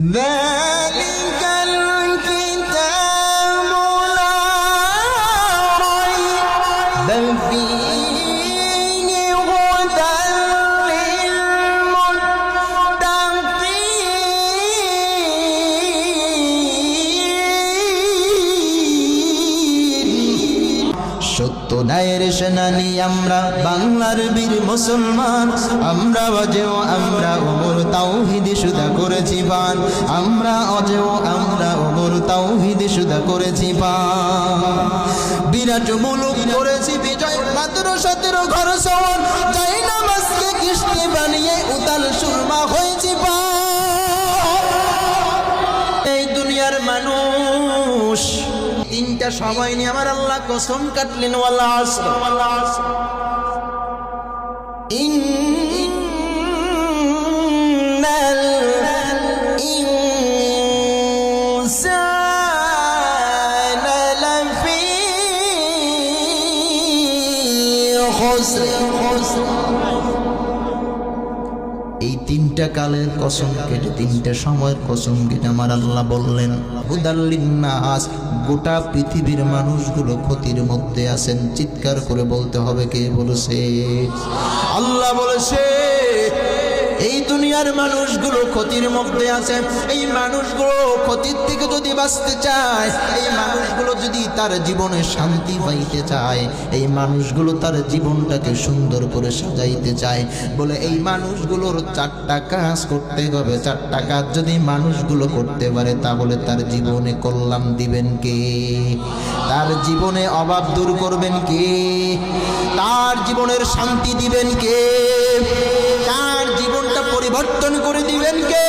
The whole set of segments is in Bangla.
ذلك الكتاب لا ريب فيه هدى للمتقين সত্য ন্যায়ের সেনানি আমরা বাংলার বীর মুসলমান আমরা অজেয় আমরা ওমর তাওহীদে শুধু করেছি বান আমরা অজেয় আমরা ওমর তাওহীদে শুধু করেছি বান বিরাট মুলুক করেছি বিজয় মাত্র 17 ঘর সওয়ার যাই নামাজকে কৃষ্টি বানিয়ে উতাল সুরমা হয়েছি বান এই দুনিয়ার মানুষ তিনটা সময় নিয়ে আমার আল্লাহ কসম কাটলেন ওয়াল আসর ইন্নাল ইনসানা লাফি খুসর এই তিনটা কালের কসম কেটে তিনটা সময়ের কসম কেটে আমার আল্লাহ বললেন হুদাল লিন্নাস গোটা পৃথিবীর মানুষগুলো ক্ষতির মধ্যে আছেন। চিৎকার করে বলতে হবে কে বলেছে? আল্লাহ বলেছে এই দুনিয়ার মানুষগুলো ক্ষতির মধ্যে আছে। এই মানুষগুলো ক্ষতির থেকে যদি বাঁচতে চায়, এই মানুষগুলো যদি তার জীবনে শান্তি পাইতে চায়, এই মানুষগুলো তার জীবনটাকে সুন্দর করে সাজাইতে চায়, বলে এই মানুষগুলোর 4টা কাজ করতে হবে। 4টা কাজ যদি মানুষগুলো করতে পারে তাহলে তার জীবনে কল্যাণ দিবেন কে? তার জীবনে অভাব দূর করবেন কে? তার জীবনের শান্তি দিবেন কে? তার জীবনটা পরিবর্তন করে দিবেন কে?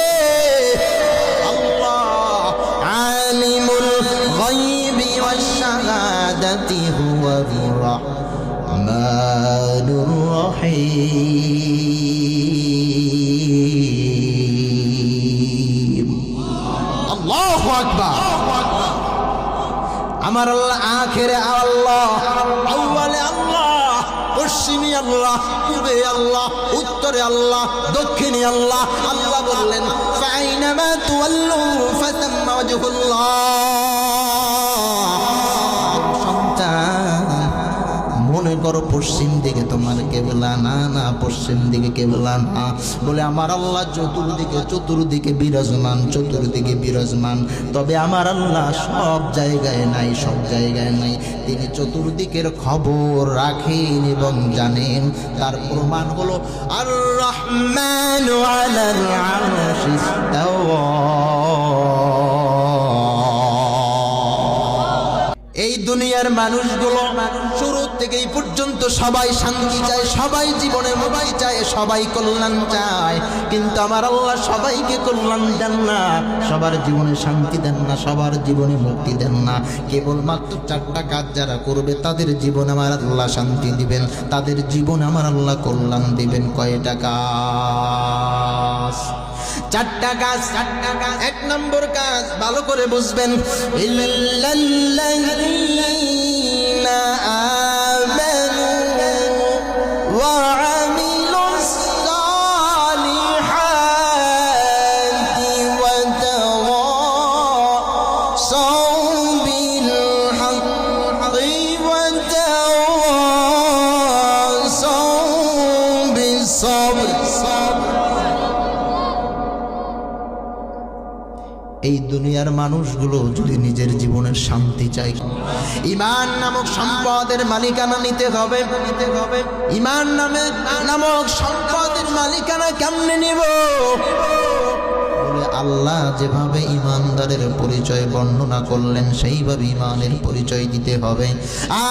আল্লাহ আলিমুল গায়বি ওয়াশ শাহাদাতি হুয়ার রাহমানুর রহিম। আল্লাহু আকবার। আমার আল্লাহ আখেরে আল্লাহ, আউয়ালে আল্লাহ, পশ্চিমে আল্লাহ, পূবে আল্লাহ, উত্তরে আল্লাহ, দক্ষিণে আল্লাহ। আল্লাহ বললেন ফাইনামা তুওয়াল্লু ফাতাম্মা ওয়াজহুল্লাহ। সন্তান মনে করো পশ্চিম দিকে তোমার কেবলা, না না পশ্চিম দিকে কেবলা না, বলে আমার আল্লাহ চতুর্দিকে বিরাজমান, চতুর্দিকে বিরাজমান। তবে আমার আল্লাহ সব জায়গায় নাই, সব জায়গায় নাই। তিনি চতুর্দিকের খবর রাখেন এবং জানেন। তার প্রমাণ হলো আর রহমানু আলাল আরশি ইস্তাওয়া। এই দুনিয়ার মানুষগুলো শুরু থেকে এই পর্যন্ত সবাই শান্তি চায়, সবাই জীবনে মুক্তি চায়, সবাই কল্যাণ চায়, কিন্তু আমার আল্লাহ সবাইকে কল্যাণ দেন না, সবার জীবনে শান্তি দেন না, সবার জীবনে মুক্তি দেন না। কেবলমাত্র 4টা কাজ যারা করবে তাদের জীবন আমার আল্লাহ শান্তি দিবেন, তাদের জীবন আমার আল্লাহ কল্যাণ দিবেন। কয়টা কাজ? 4টা কাজ। 4টা কাজ। 1 নম্বর কাজ ভালো করে বুঝবেন, ইল্লাল্লাযীনা আমানু ওয়া আমিলুস সালিহাতি ওয়া তাওয়াসাউ বিল হাক্কি ওয়া তাওয়াসাউ বিস সাবর। এই দুনিয়ার মানুষগুলো যদি নিজের জীবনের শান্তি চায়, ঈমান নামক সম্পদের মালিকানা নিতে হবে। ঈমান নামক সম্পদের মালিকানা কেমনে নিব? বলে আল্লাহ যেভাবে ঈমানদারের পরিচয় বর্ণনা করলেন সেইভাবে ঈমানের পরিচয় দিতে হবে।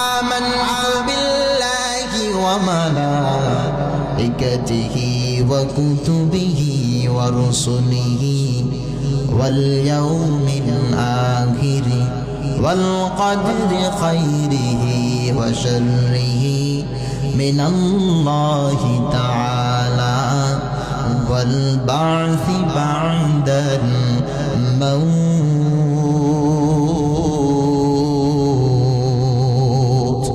আমানতু বিল্লাহি ওয়া মালাইকাতিহি ওয়া কুতুবিহি ওয়া রুসুলিহি واليوم الآخر والقدر خيره وشره من الله تعالى والبعث بعد الموت।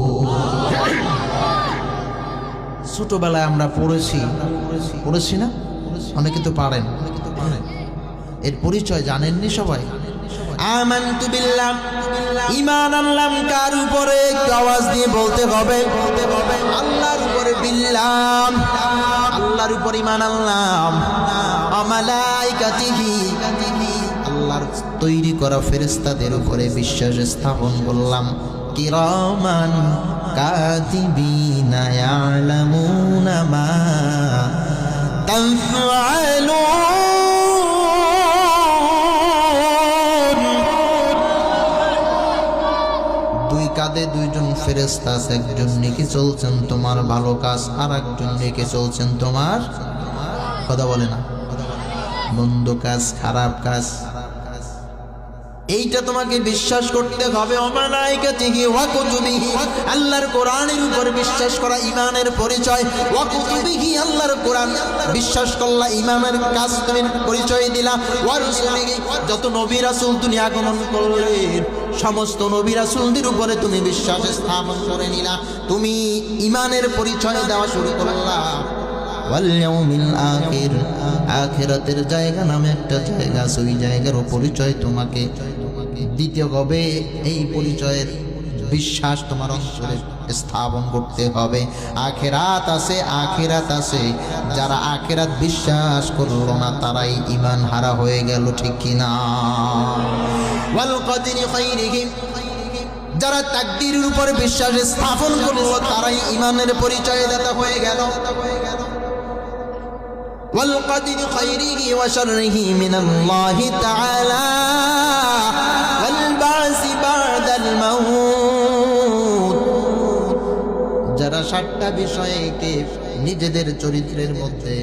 ছোটবেলায় আমরা পড়েছি না? অনেকে তো পারেন। এর পরিচয় জানেননি সবাই? আমানতু বিল্লাহ, ঈমান আনলাম কার উপরে? একটু আওয়াজ দিয়ে বলতে হবে, আল্লাহর উপরে। বিল্লাহ, আল্লাহর উপর ঈমান আনলাম। মালাইকাতিহি, আল্লাহর তৈরি করা ফেরেশতাদের উপরে বিশ্বাস স্থাপন করলাম। কিরামান কাতিবিনা ইয়ালামুনা মা তাফআলুন। দুই কাঁধে দুইজন ফেরেশতা আছে, একজন নেকি চলছেন তোমার ভালো কাজ, আর একজন নেকি চলছেন তোমার, কথা বলে না, মন্দ কাজ, খারাপ কাজ। এইটা তোমাকে বিশ্বাস করতে হবে। মালাইকাতিহি ওয়া কুতুবিহি, আল্লাহর কোরআনের উপর বিশ্বাস করা ঈমানের পরিচয়। ওয়া কুতুবিহি, আল্লাহর কোরআন বিশ্বাস করলা, ঈমানের কাজ তুমি পরিচয় দিলা। ওয়া রাসূলিহি, যত নবী রাসূল দুনিয়া আগমন করলেন সমস্ত নবী রাসূলদের উপরে তুমি বিশ্বাস স্থাপন করে নিলা, তুমি ঈমানের পরিচয় দেওয়া শুরু করলা। ওয়াল ইয়াউমিল আখির, আখিরাতের জায়গা নামে একটা জায়গা, ওই জায়গার পরিচয় তোমাকে দিতে হবে। এই পরিচয়ের বিশ্বাস তোমার অন্তরে স্থাপন করতে হবে। আখিরাত আছে, আখিরাত আছে। যারা আখিরাত বিশ্বাস করলো না তারাই ঈমান হারা হয়ে গেল, ঠিক কিনা? ওয়াল কদরি খাইরিহি, যারা তাকদীরের উপর বিশ্বাস স্থাপন করলো তারাই ঈমানের পরিচয় দাতা হয়ে গেল। والقدر خيره وشره من الله تعالى والبعث بعد الموت, যারা সাতটা বিষয়কে নিজেদের চরিত্রের মধ্যে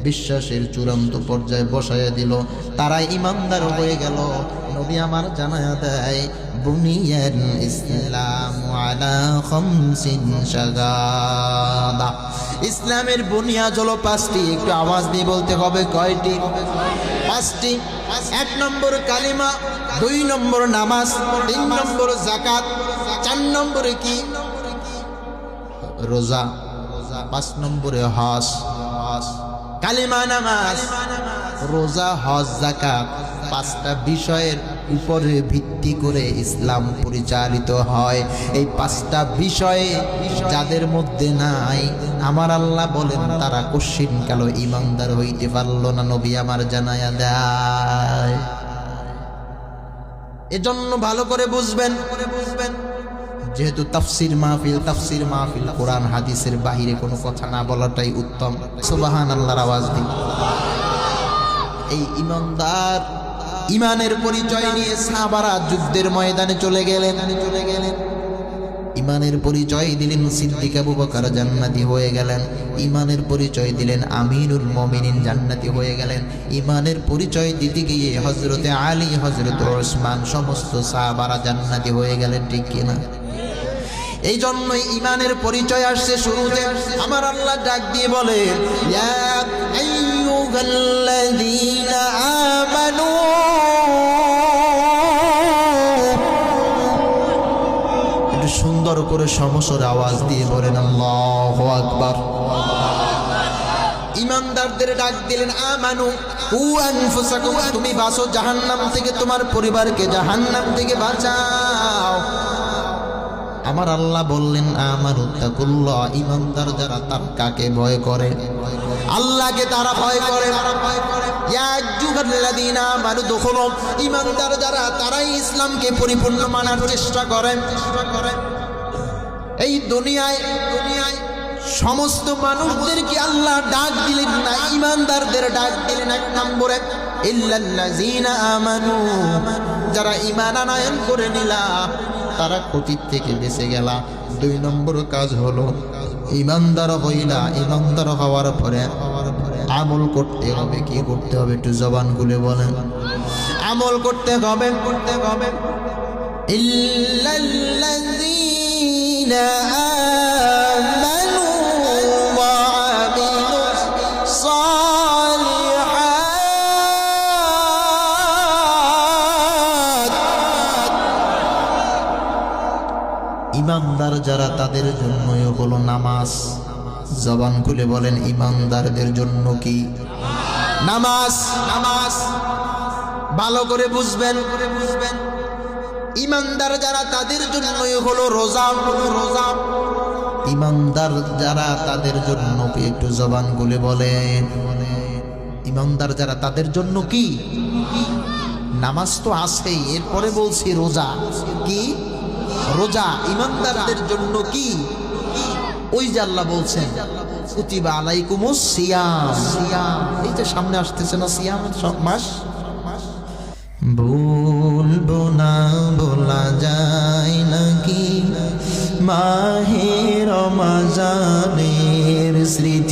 বিশ্বাসের চূড়ান্ত পর্যায়ে বসায়া দিল তারাই ঈমানদার হয়ে গেল। নবী আমার জানায়া দেয়, বুনিয়াল ইসলামু আলা খামসিন শাহাদা, ইসলামের বুনিয়াদ হলো পাঁচটি। একটু আওয়াজ দিয়ে বলতে হবে, কয়টি? পাঁচটি। 1 নম্বর কালিমা, 2 নম্বর নামাজ, 3 নম্বর যাকাত, 4 নম্বরে কি? রোজা, 5 নম্বরে হজ। কালিমা, নামাজ, রোজা, হজ, যাকাত, 5টা বিষয়ের উপরে ভিত্তি করে ইসলাম পরিচালিত হয়। এই 5টা বিষয়ে যাদের মধ্যে নাই, আমার আল্লাহ বলেন তারা কশিন কালো ঈমানদার হইতে পারল না। নবী আমার জানায়া দেয়। এজন্য ভালো করে বুঝবেন, যেহেতু তাফসির মাহফিল, কোরআন হাদিসের বাহিরে কোনো কথা না বলাটাই উত্তম। সুবহানাল্লাহর আওয়াজ দিন। এই ঈমানদার, ঈমানের পরিচয় নিয়ে সাহাবারা যুদ্ধের ময়দানে চলে গেলেন। ঈমানের পরিচয় দিলেন সিদ্দিক আবু বকর, জান্নাতি হয়ে গেলেন। ঈমানের পরিচয় দিলেন আমিরুল মুমিনিন, জান্নাতি হয়ে গেলেন। ঈমানের পরিচয় দিতে গিয়ে হযরতে আলী, হযরতে ওসমান, সমস্ত সাহাবারা জান্নাতি হয়ে গেলেন, ঠিক কিনা? এই জন্যই ঈমানের পরিচয় আসছে শুরুতে। আমার আল্লাহ ডাক দিয়ে বলেন, ইয়া আইয়ুহাল্লাযীনা আমানু, একটু সুন্দর করে সমস্বরে আওয়াজ দিয়ে বলেন আল্লাহু আকবার। ঈমানদারদের ডাক দিলেন, আমানু কু আনফুসাকুম, তুমি বাঁচো জাহান্নাম থেকে, তোমার পরিবারকে জাহান্নাম থেকে বাঁচাও। আমার আল্লাহ বললেন, আমানুত্তাকুল্লাহ, ঈমানদার যারা তার কাকে ভয় করে? আল্লাহকে তারা ভয় করে। ইয়া আইয়ুহাল্লাযীনা আমানু দুখুলু, ঈমানদার যারা তারাই ইসলামকে পরিপূর্ণ মানার চেষ্টা করে। এই দুনিয়ায় সমস্ত মানুষদেরকে আল্লাহ ডাক দিলেন না, ঈমানদারদের ডাক দিলেন 1 নম্বরে, ইল্লাল্লাযীনা আমানু, যারা ঈমান আনয়ন করে নিলা তারা ক্ষতির থেকে বেঁচে গেলা। 2 নম্বর কাজ হলো ঈমানদার হইলা, ঈমানদার হওয়ার পরে আমল করতে হবে। কি করতে হবে? একটু জবান খুলে বলেন। আমল করতে হবে। ইল্লাল্লাযীনা আমানু ওয়া আমিলুস সালিহাত, ঈমানদার যারা তাদের জন্যই হলো নামাজ। জবান খুলে বলেন, ঈমানদারদের জন্য কি? নামাজ। ভালো করে বুঝবেন। ইমানদার যারা তাদের জন্যই হলো রোজা, রোজা। ইমানদার যারা তাদের জন্য কি, একটু জবান খুলে বলেন, ইমানদার যারা তাদের জন্য কি? নামাজ তো আছেই, এরপরে বলছি রোজা। কি? রোজা ইমানদারদের জন্য কি? ওই যে আল্লাহ বলছেন কুতিবা আলাইকুমুস সিয়াম, সিয়াম। এই যে সামনে আসতেছে না সিয়ামের মাস, বলবো না বলা যায় নাকি মাহে রমজানের স্মৃতি